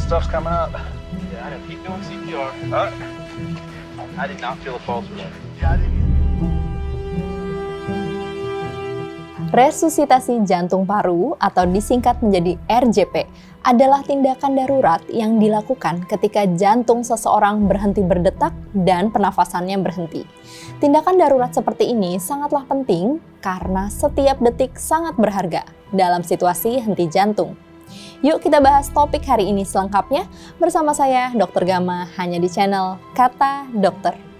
stuff's coming up. Yeah, I know. Keep doing CPR. I did not feel a pulse. Yeah, I didn't. Resusitasi jantung paru atau disingkat menjadi RJP adalah tindakan darurat yang dilakukan ketika jantung seseorang berhenti berdetak dan pernafasannya berhenti. Tindakan darurat seperti ini sangatlah penting karena setiap detik sangat berharga dalam situasi henti jantung. Yuk kita bahas topik hari ini selengkapnya bersama saya Dr. Gama hanya di channel Kata Dokter.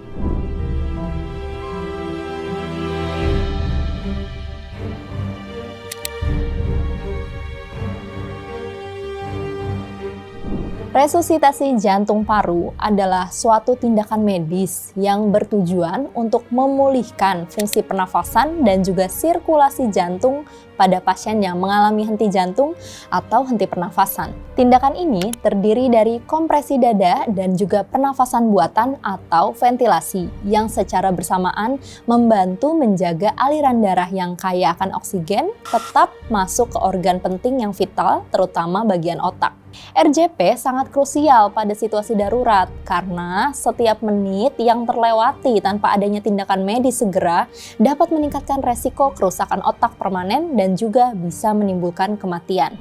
Resusitasi jantung paru adalah suatu tindakan medis yang bertujuan untuk memulihkan fungsi pernafasan dan juga sirkulasi jantung pada pasien yang mengalami henti jantung atau henti pernafasan. Tindakan ini terdiri dari kompresi dada dan juga pernafasan buatan atau ventilasi yang secara bersamaan membantu menjaga aliran darah yang kaya akan oksigen tetap masuk ke organ penting yang vital, terutama bagian otak. RJP sangat krusial pada situasi darurat karena setiap menit yang terlewati tanpa adanya tindakan medis segera dapat meningkatkan resiko kerusakan otak permanen dan juga bisa menimbulkan kematian.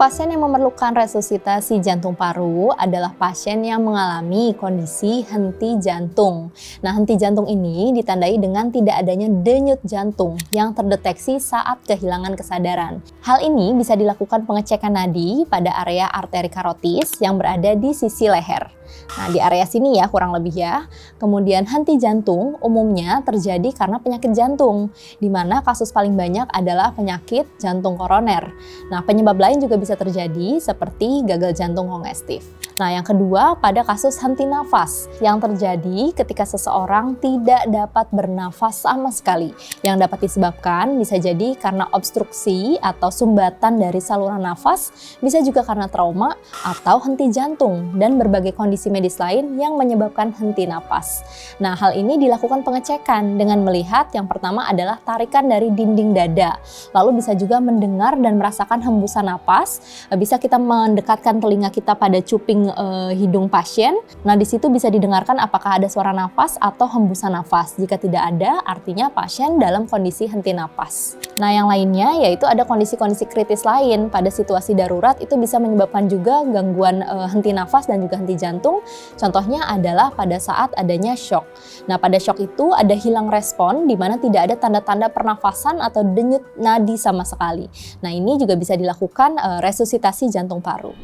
Pasien yang memerlukan resusitasi jantung paru adalah pasien yang mengalami kondisi henti jantung. Nah, henti jantung ini ditandai dengan tidak adanya denyut jantung yang terdeteksi saat kehilangan kesadaran. Hal ini bisa dilakukan pengecekan nadi pada area arteri karotis yang berada di sisi leher. Nah, di area sini ya kurang lebih ya. Kemudian henti jantung umumnya terjadi karena penyakit jantung, di mana kasus paling banyak adalah penyakit jantung koroner. Nah, penyebab lain juga bisa terjadi seperti gagal jantung kongestif. Nah, yang kedua pada kasus henti nafas yang terjadi ketika seseorang tidak dapat bernafas sama sekali. Yang dapat disebabkan bisa jadi karena obstruksi atau sumbatan dari saluran nafas, bisa juga karena trauma atau henti jantung dan berbagai kondisi medis lain yang menyebabkan henti napas. Nah, hal ini dilakukan pengecekan dengan melihat yang pertama adalah tarikan dari dinding dada. Lalu bisa juga mendengar dan merasakan hembusan napas. Bisa kita mendekatkan telinga kita pada cuping hidung pasien. Nah, di situ bisa didengarkan apakah ada suara nafas atau hembusan nafas. Jika tidak ada, artinya pasien dalam kondisi henti napas. Nah, yang lainnya yaitu ada kondisi-kondisi kritis lain pada situasi darurat itu bisa menyebabkan juga gangguan henti nafas dan juga henti jantung. Contohnya adalah pada saat adanya shock. Nah, pada shock itu ada hilang respon di mana tidak ada tanda-tanda pernafasan atau denyut nadi sama sekali. Nah, ini juga bisa dilakukan resusitasi jantung paru.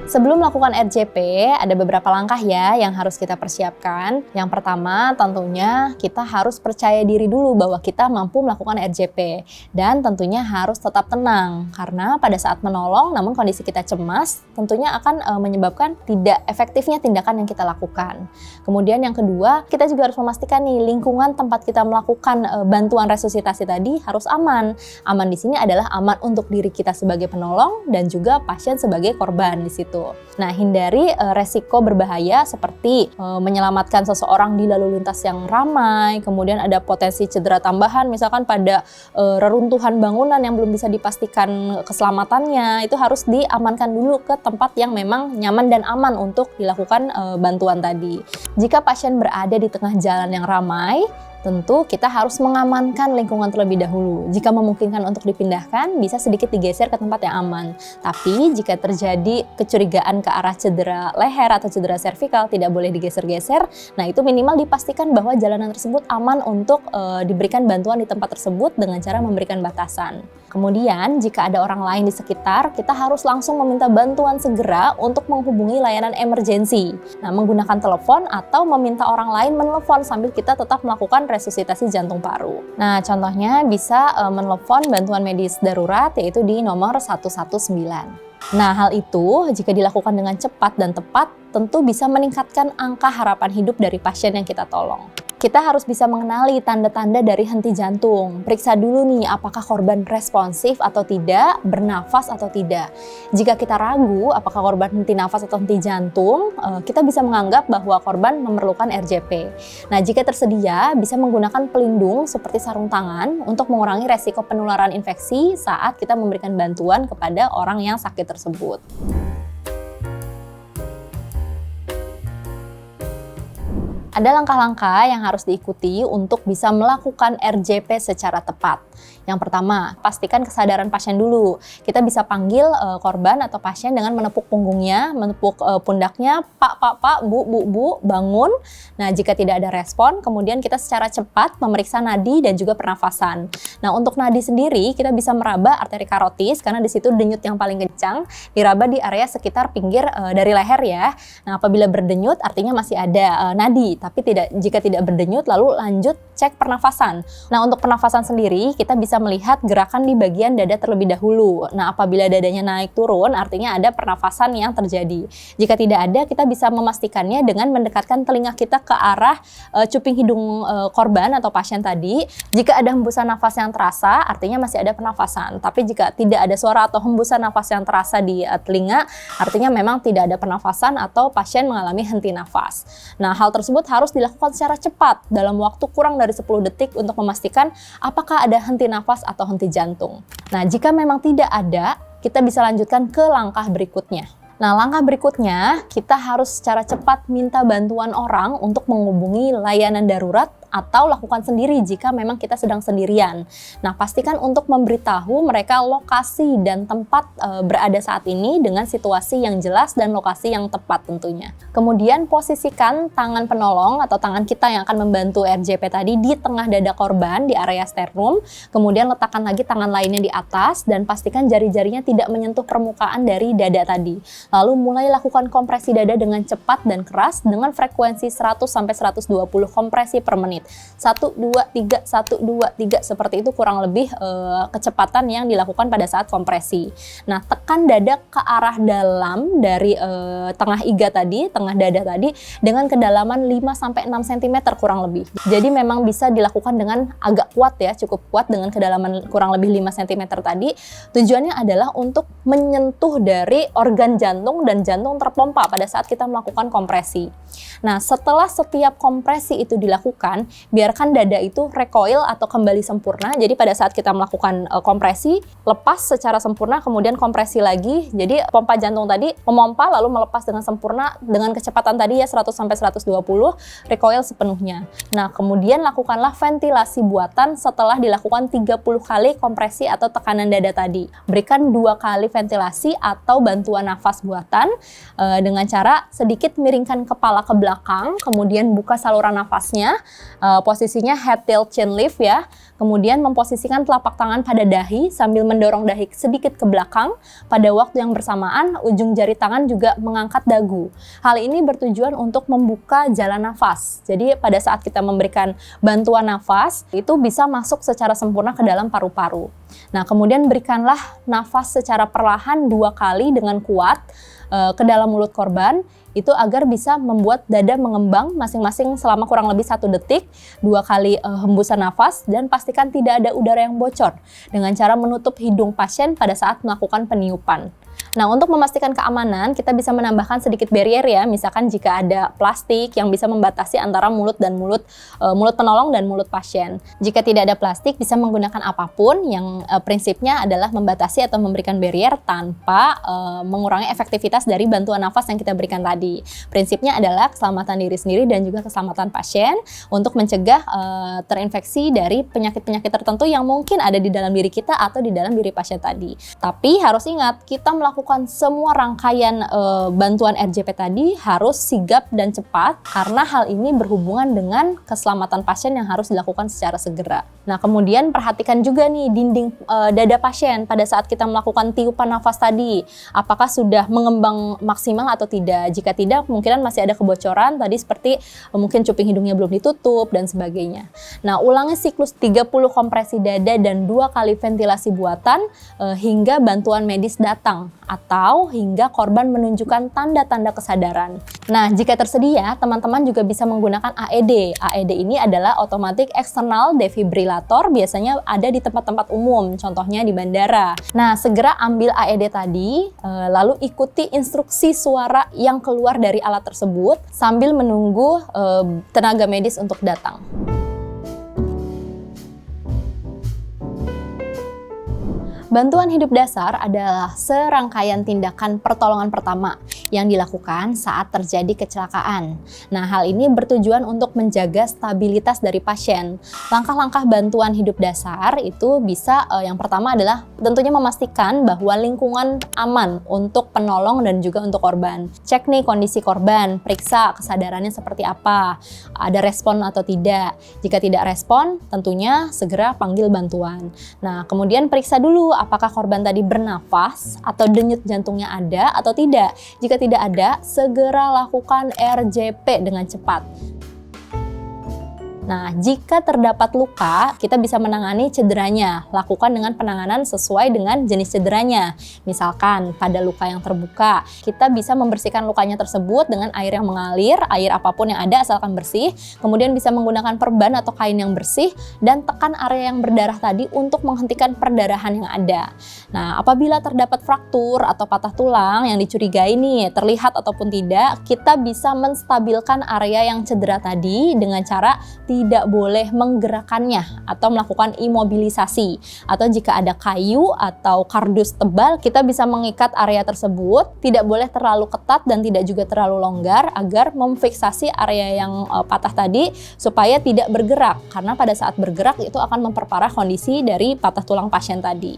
Sebelum melakukan RJP, ada beberapa langkah ya yang harus kita persiapkan. Yang pertama, tentunya kita harus percaya diri dulu bahwa kita mampu melakukan RJP. Dan tentunya harus tetap tenang, karena pada saat menolong, namun kondisi kita cemas, tentunya akan menyebabkan tidak efektifnya tindakan yang kita lakukan. Kemudian yang kedua, kita juga harus memastikan nih, lingkungan tempat kita melakukan bantuan resusitasi tadi harus aman. Aman di sini adalah aman untuk diri kita sebagai penolong dan juga pasien sebagai korban di situ. Nah, hindari resiko berbahaya seperti menyelamatkan seseorang di lalu lintas yang ramai, kemudian ada potensi cedera tambahan misalkan pada reruntuhan bangunan yang belum bisa dipastikan keselamatannya, itu harus diamankan dulu ke tempat yang memang nyaman dan aman untuk dilakukan bantuan tadi. Jika pasien berada di tengah jalan yang ramai, tentu kita harus mengamankan lingkungan terlebih dahulu. Jika memungkinkan untuk dipindahkan, bisa sedikit digeser ke tempat yang aman. Tapi jika terjadi kecurigaan ke arah cedera leher atau cedera servikal, tidak boleh digeser-geser. Nah, itu minimal dipastikan bahwa jalanan tersebut aman untuk diberikan bantuan di tempat tersebut dengan cara memberikan batasan. Kemudian, jika ada orang lain di sekitar, kita harus langsung meminta bantuan segera untuk menghubungi layanan emergensi. Nah, menggunakan telepon atau meminta orang lain menelepon sambil kita tetap melakukan resusitasi jantung paru. Nah, contohnya bisa menelepon bantuan medis darurat yaitu di nomor 119. Nah, hal itu jika dilakukan dengan cepat dan tepat tentu bisa meningkatkan angka harapan hidup dari pasien yang kita tolong. Kita harus bisa mengenali tanda-tanda dari henti jantung. Periksa dulu nih apakah korban responsif atau tidak, bernafas atau tidak. Jika kita ragu apakah korban henti nafas atau henti jantung, kita bisa menganggap bahwa korban memerlukan RJP. Nah, jika tersedia, bisa menggunakan pelindung seperti sarung tangan untuk mengurangi resiko penularan infeksi saat kita memberikan bantuan kepada orang yang sakit tersebut. Ada langkah-langkah yang harus diikuti untuk bisa melakukan RJP secara tepat. Yang pertama, pastikan kesadaran pasien dulu. Kita bisa panggil korban atau pasien dengan menepuk punggungnya, menepuk pundaknya, Pak, Bu, bangun. Nah, jika tidak ada respon, kemudian kita secara cepat memeriksa nadi dan juga pernafasan. Nah, untuk nadi sendiri, kita bisa meraba arteri karotis, karena di situ denyut yang paling kencang, diraba di area sekitar pinggir dari leher ya. Nah, apabila berdenyut, artinya masih ada nadi. Tapi jika tidak berdenyut, lalu lanjut cek pernafasan. Nah, untuk pernafasan sendiri, kita bisa melihat gerakan di bagian dada terlebih dahulu. Nah, apabila dadanya naik turun, artinya ada pernafasan yang terjadi. Jika tidak ada, kita bisa memastikannya dengan mendekatkan telinga kita ke arah cuping hidung korban atau pasien tadi. Jika ada hembusan nafas yang terasa, artinya masih ada pernafasan. Tapi jika tidak ada suara atau hembusan nafas yang terasa di telinga, artinya memang tidak ada pernafasan atau pasien mengalami henti nafas. Nah, hal tersebut harus dilakukan secara cepat dalam waktu kurang dari 10 detik untuk memastikan apakah ada henti nafas atau henti jantung. Nah, jika memang tidak ada, kita bisa lanjutkan ke langkah berikutnya. Nah, langkah berikutnya, kita harus secara cepat minta bantuan orang untuk menghubungi layanan darurat atau lakukan sendiri jika memang kita sedang sendirian. Nah, pastikan untuk memberitahu mereka lokasi dan tempat berada saat ini dengan situasi yang jelas dan lokasi yang tepat tentunya. Kemudian posisikan tangan penolong atau tangan kita yang akan membantu RJP tadi di tengah dada korban di area sternum. Kemudian letakkan lagi tangan lainnya di atas dan pastikan jari-jarinya tidak menyentuh permukaan dari dada tadi. Lalu mulai lakukan kompresi dada dengan cepat dan keras dengan frekuensi 100-120 kompresi per menit. 1, 2, 3, 1, 2, 3 seperti itu kurang lebih kecepatan yang dilakukan pada saat kompresi. Nah, tekan dada ke arah dalam dari tengah iga tadi, tengah dada tadi dengan kedalaman 5-6 cm kurang lebih. Jadi memang bisa dilakukan dengan agak kuat ya, cukup kuat dengan kedalaman kurang lebih 5 cm tadi. Tujuannya adalah untuk menyentuh dari organ jantung dan jantung terpompa pada saat kita melakukan kompresi. Nah, setelah setiap kompresi itu dilakukan, biarkan dada itu recoil atau kembali sempurna. Jadi pada saat kita melakukan kompresi, lepas secara sempurna, kemudian kompresi lagi. Jadi pompa jantung tadi memompa lalu melepas dengan sempurna dengan kecepatan tadi ya 100-120, recoil sepenuhnya. Nah, kemudian lakukanlah ventilasi buatan setelah dilakukan 30 kali kompresi atau tekanan dada tadi. Berikan 2 kali ventilasi atau bantuan nafas buatan dengan cara sedikit miringkan kepala ke belakang, kemudian buka saluran nafasnya, posisinya head tilt chin lift ya. Kemudian memposisikan telapak tangan pada dahi sambil mendorong dahi sedikit ke belakang. Pada waktu yang bersamaan, ujung jari tangan juga mengangkat dagu. Hal ini bertujuan untuk membuka jalan nafas. Jadi pada saat kita memberikan bantuan nafas, itu bisa masuk secara sempurna ke dalam paru-paru. Nah, kemudian berikanlah nafas secara perlahan 2 kali dengan kuat ke dalam mulut korban, itu agar bisa membuat dada mengembang masing-masing selama kurang lebih 1 detik, 2 kali hembusan nafas, dan pastikan tidak ada udara yang bocor dengan cara menutup hidung pasien pada saat melakukan peniupan. Nah, untuk memastikan keamanan, kita bisa menambahkan sedikit barrier ya, misalkan jika ada plastik yang bisa membatasi antara mulut dan mulut penolong dan mulut pasien. Jika tidak ada plastik, bisa menggunakan apapun yang prinsipnya adalah membatasi atau memberikan barrier tanpa mengurangi efektivitas dari bantuan nafas yang kita berikan tadi. Prinsipnya adalah keselamatan diri sendiri dan juga keselamatan pasien untuk mencegah terinfeksi dari penyakit-penyakit tertentu yang mungkin ada di dalam diri kita atau di dalam diri pasien tadi. Tapi harus ingat, kita melakukan semua rangkaian bantuan RJP tadi harus sigap dan cepat karena hal ini berhubungan dengan keselamatan pasien yang harus dilakukan secara segera. Nah, kemudian perhatikan juga nih dinding dada pasien pada saat kita melakukan tiupan nafas tadi. Apakah sudah mengembang maksimal atau tidak? Jika tidak, kemungkinan masih ada kebocoran tadi seperti mungkin cuping hidungnya belum ditutup dan sebagainya. Nah, ulangi siklus 30 kompresi dada dan 2 kali ventilasi buatan hingga bantuan medis datang atau hingga korban menunjukkan tanda-tanda kesadaran. Nah, jika tersedia, teman-teman juga bisa menggunakan AED. AED ini adalah Automatic External Defibrillator, biasanya ada di tempat-tempat umum, contohnya di bandara. Nah, segera ambil AED tadi, lalu ikuti instruksi suara yang keluar dari alat tersebut sambil menunggu tenaga medis untuk datang. Bantuan hidup dasar adalah serangkaian tindakan pertolongan pertama yang dilakukan saat terjadi kecelakaan. Nah, hal ini bertujuan untuk menjaga stabilitas dari pasien. Langkah-langkah bantuan hidup dasar itu bisa yang pertama adalah tentunya memastikan bahwa lingkungan aman untuk penolong dan juga untuk korban. Cek nih kondisi korban, periksa kesadarannya seperti apa, ada respon atau tidak. Jika tidak respon, tentunya segera panggil bantuan. Nah, kemudian periksa dulu apakah korban tadi bernafas atau denyut jantungnya ada atau tidak. Jika tidak ada, segera lakukan RJP dengan cepat. Nah, jika terdapat luka, kita bisa menangani cederanya. Lakukan dengan penanganan sesuai dengan jenis cederanya. Misalkan, pada luka yang terbuka, kita bisa membersihkan lukanya tersebut dengan air yang mengalir, air apapun yang ada asalkan bersih. Kemudian bisa menggunakan perban atau kain yang bersih, dan tekan area yang berdarah tadi untuk menghentikan perdarahan yang ada. Nah, apabila terdapat fraktur atau patah tulang yang dicurigai nih, terlihat ataupun tidak, kita bisa menstabilkan area yang cedera tadi dengan cara tidak boleh menggerakkannya atau melakukan imobilisasi. Atau jika ada kayu atau kardus tebal, kita bisa mengikat area tersebut, tidak boleh terlalu ketat dan tidak juga terlalu longgar agar memfiksasi area yang patah tadi supaya tidak bergerak, karena pada saat bergerak itu akan memperparah kondisi dari patah tulang pasien tadi.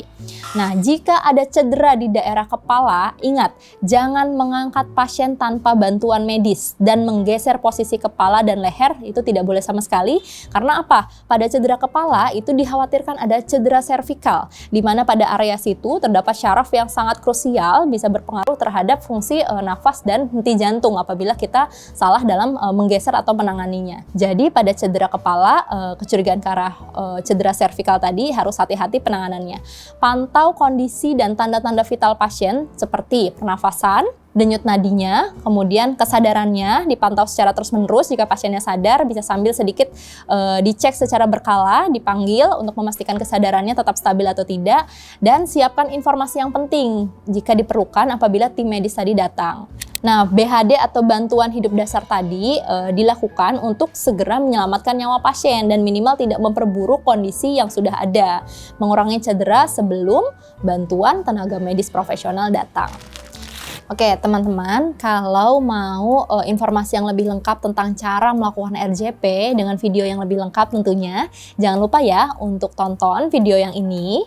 Nah, jika ada cedera di daerah kepala, ingat, jangan mengangkat pasien tanpa bantuan medis dan menggeser posisi kepala dan leher, itu tidak boleh sama sekali. Karena apa? Pada cedera kepala itu dikhawatirkan ada cedera servikal, di mana pada area situ terdapat syaraf yang sangat krusial, bisa berpengaruh terhadap fungsi nafas dan henti jantung apabila kita salah dalam menggeser atau menanganinya. Jadi pada cedera kepala, kecurigaan ke arah cedera servikal tadi harus hati-hati penanganannya. Pantau kondisi dan tanda-tanda vital pasien seperti pernafasan, denyut nadinya, kemudian kesadarannya dipantau secara terus-menerus. Jika pasiennya sadar, bisa sambil sedikit dicek secara berkala, dipanggil untuk memastikan kesadarannya tetap stabil atau tidak, dan siapkan informasi yang penting jika diperlukan apabila tim medis tadi datang. Nah, BHD atau bantuan hidup dasar tadi dilakukan untuk segera menyelamatkan nyawa pasien dan minimal tidak memperburuk kondisi yang sudah ada, mengurangi cedera sebelum bantuan tenaga medis profesional datang. Oke, teman-teman, kalau mau informasi yang lebih lengkap tentang cara melakukan RJP dengan video yang lebih lengkap tentunya, jangan lupa ya untuk tonton video yang ini,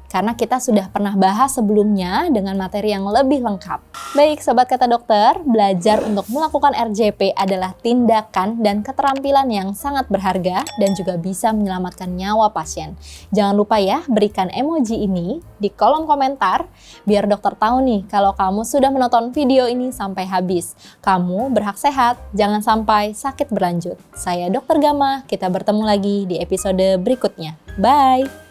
karena kita sudah pernah bahas sebelumnya dengan materi yang lebih lengkap. Baik, Sobat Kata Dokter, belajar untuk melakukan RJP adalah tindakan dan keterampilan yang sangat berharga dan juga bisa menyelamatkan nyawa pasien. Jangan lupa ya, berikan emoji ini di kolom komentar, biar dokter tahu nih kalau kamu sudah menonton video ini sampai habis. Kamu berhak sehat, jangan sampai sakit berlanjut. Saya Dr. Gama, kita bertemu lagi di episode berikutnya. Bye!